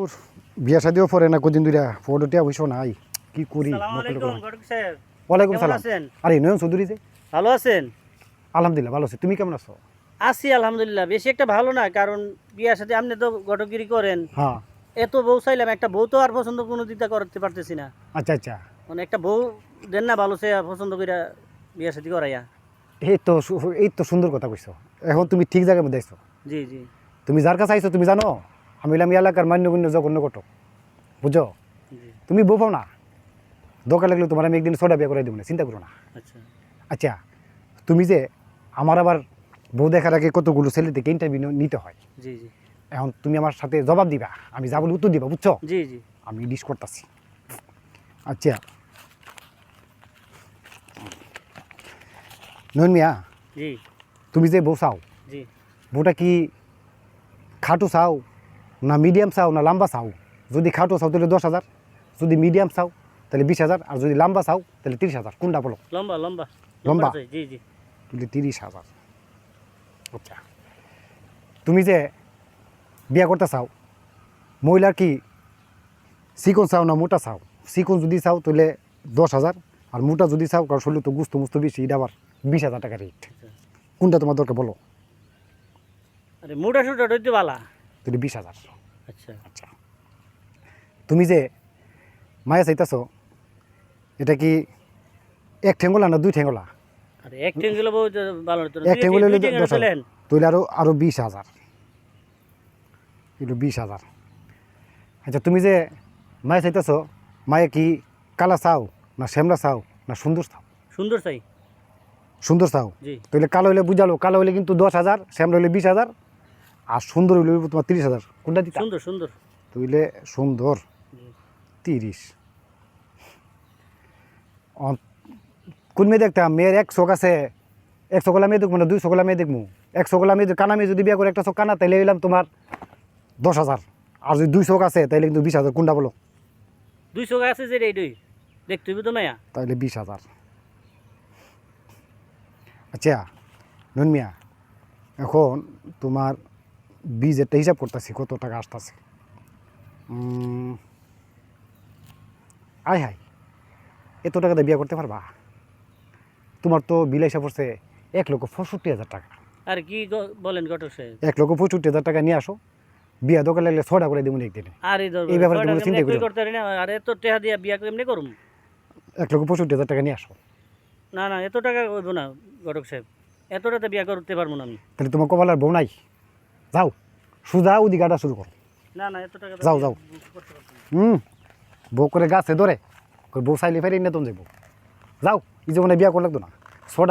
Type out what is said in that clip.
ওর বিয়া শাদিও পরে না কদিন দুইটা ফটোটিয়া হইছো নাই কি করি আসসালামু আলাইকুম ঘটক সাহেব। ওয়ালাইকুম কেমন সালাম আছেন? আরে নয়ন চৌধুরী যে ভালো আছেন? আলহামদুলিল্লাহ ভালো আছি তুমি কেমন আছো আছি আলহামদুলিল্লাহ। বেশি একটা ভালো না, কারণ বিয়ার সাথে আপনি তো ঘটকগিরি করেন। হ্যাঁ এত বউ চাইলাম, একটা বউ তো আর পছন্দ কোনো দিতে করতে পারতেছি না। আচ্ছা আচ্ছা মানে একটা বউ দেন না ভালো সে পছন্দ করে বিয়ার সাথে করাইয়া। এই তো সুন্দর কথা কইছো এখন তুমি ঠিক জায়গার মধ্যে আইছো জি জি তুমি যার কাছে আইছো তুমি জানো আমি হলাম এই এলাকার মান্যগণ্য জঘন্য ঘটক বুঝো জি। তুমি বউ পাও না দরকার লাগলে তোমার আমি একদিন সোডা বিয়ে করে দেবো না চিন্তা করো না আচ্ছা আচ্ছা তুমি যে আমার আবার বউ দেখার আগে কতগুলো ছেলে থেকে ইন্টারভিউ নিতে হয় জি জি এখন তুমি আমার সাথে জবাব দিবা আমি যা বলি উত্তর দিবা বুঝছো জি জি আমি ডিস করতেছি আচ্ছা নয়ন মিয়া জি তুমি যে বউ চাও জি। বউটা কি খাটো চাও না মিডিয়াম চাও না লম্বা চাও যদি খাটো চাও তাহলে 10,000 যদি মিডিয়াম চাও তাহলে 20,000 আর যদি লম্বা চাও তাহলে 30,000 কোনটা বলো লম্বা লম্বা লম্বা? চাই। জি জি তাহলে 30,000 আচ্ছা তুমি যে বিয়া করতে চাও মহিলার কি চিকন চাও না মোটা চাও চিকন যদি চাও তাহলে 10,000 আর মোটা যদি চাও কারণ শরীর তো গুস্ত মুস্ত বেশি এটা আবার 20,000 টাকা রেট কোনটা তোমার দরকার বলো আরে মোটা সুটা হইতে বালা। তাহলে 20,000 আচ্ছা আচ্ছা তুমি যে মায়া চাইতেছ এটা কি এক ঠেঙ্গলা না দুই ঠেঙ্গলা আরে এক টেঙ্গেল বউ তো ভালো হতো না। এক টেঙ্গেল হলে দুই টেঙ্গেল 10,000 চলেন। তাহলে আরো 20,000 এটা 20,000 আচ্ছা তুমি যে মায়া চাইতেছ মায়া কি কালা চাও না শ্যামলা চাও না সুন্দর চাও সুন্দর চাই। সুন্দর চাও জি তাহলে কালো হলে বুঝালো কালো হলে কিন্তু 10,000 শ্যামলা হলে 20,000 আর সুন্দর হলে তোমার 30,000 কোনটা দিতা সুন্দর সুন্দর। তাহলে সুন্দর জি 30 কোন মেয়ে দেখতাম মেয়ের এক চোখ আছে এক চোখলা মেয়ে দেখবো না দুই চোখলা মেয়ে দেখবো এক চোখলা মেয়ে কানা মেয়ে যদি বিয়ে করে একটা চোখ কানা তাইলে এলাম তোমার 10,000 আর যদি দুই চোখ আছে তাইলে কিন্তু 20,000 কোনটা বলো দুই চোখ আছে যে এই দুই দেখতে হইব তো মায়া। তাইলে 20,000 আচ্ছা নুন মিয়া এখন তোমার বীজেরটা হিসাব করতেছি কত টাকা আসতেছে আয় হায় এত টাকা দিয়ে বিয়ে করতে পারবা তোমার তো বিল হিসাব পড়ছে 1,65,000 টাকা আর কি বলেন ঘটক সাহেব? 1,65,000 টাকা নিয়ে আসো বিয়া দোকান লাগলে 6টা করে দেবো একদিনে আর এই ব্যাপারে তোমরা চিন্তা করি করো করতে পারি না। আর এত টাকা দিয়া বিয়া কেমনে করুম? 1,65,000 টাকা নিয়ে আসো না না এত টাকা হইব না ঘটক সাহেব, এত টাকা বিয়া করতে পারবো না আমি। তাহলে তোমার কপালের বউ নাই যাও সুজা ওদিকে আটা শুরু করো না না এত টাকা তো যাও, বিয়া যাও। করতে পারবো না। বউ করে গাছে ধরে বউ চাইলে ফেরে নতুন যাবো যাও এই জীবনে বিয়া করে লাগতো না 6টা